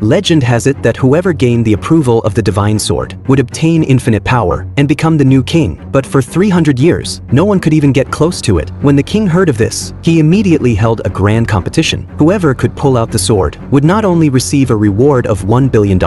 Legend has it that whoever gained the approval of the divine sword would obtain infinite power and become the new king, but for 300 years, no one could even get close to it. When the king heard of this, he immediately held a grand competition. Whoever could pull out the sword would not only receive a reward of $1 billion,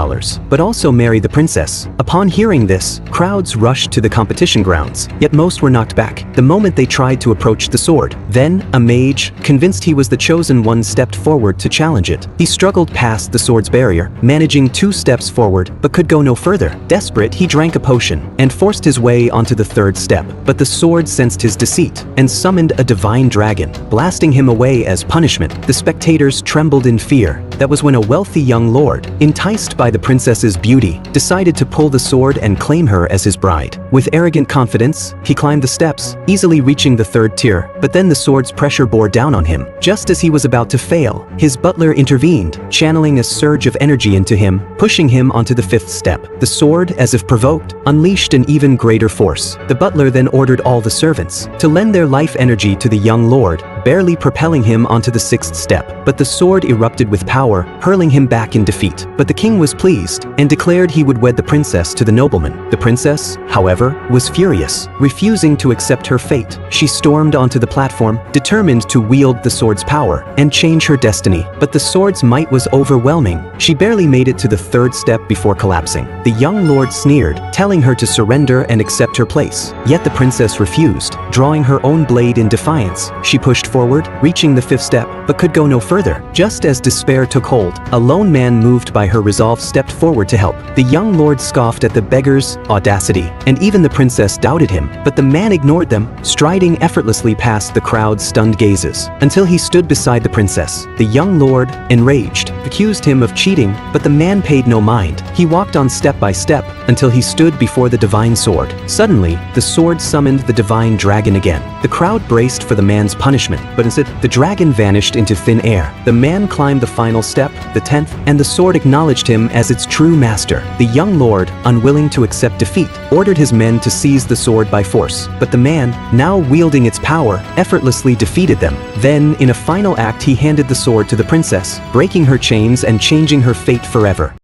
but also marry the princess. Upon hearing this, crowds rushed to the competition grounds, yet most were knocked back the moment they tried to approach the sword. Then, a mage, convinced he was the chosen one, stepped forward to challenge it. He struggled past the sword's barrier, managing 2 steps forward, but could go no further. Desperate, he drank a potion and forced his way onto the 3rd step, but the sword sensed his deceit and summoned a divine dragon, blasting him away as punishment. The spectators trembled in fear. That was when a wealthy young lord, enticed by the princess's beauty, decided to pull the sword and claim her as his bride. With arrogant confidence, he climbed the steps, easily reaching the 3rd tier, but then the sword's pressure bore down on him. Just as he was about to fail, his butler intervened, channeling a surge of energy into him, pushing him onto the 5th step. The sword, as if provoked, unleashed an even greater force. The butler then ordered all the servants to lend their life energy to the young lord, barely propelling him onto the 6th step. But the sword erupted with power, hurling him back in defeat. But the king was pleased and declared he would wed the princess to the nobleman. The princess, however, was furious, refusing to accept her fate. She stormed onto the platform, determined to wield the sword's power and change her destiny. But the sword's might was overwhelming. She barely made it to the 3rd step before collapsing. The young lord sneered, telling her to surrender and accept her place. Yet the princess refused, drawing her own blade in defiance. She pushed forward, reaching the 5th step, but could go no further. Just as despair took hold, a lone man moved by her resolve stepped forward to help. The young lord scoffed at the beggar's audacity, and even the princess doubted him, but the man ignored them, striding effortlessly past the crowd's stunned gazes, until he stood beside the princess. The young lord, enraged, accused him of cheating, but the man paid no mind. He walked on step by step until he stood before the divine sword. Suddenly, the sword summoned the divine dragon again. The crowd braced for the man's punishment, but instead, the dragon vanished into thin air. The man climbed the final step, the 10th, and the sword acknowledged him as its true master. The young lord, unwilling to accept defeat, ordered his men to seize the sword by force, but the man, now wielding its power, effortlessly defeated them. Then, in a final act, he handed the sword to the princess, breaking her chains and changing her fate forever.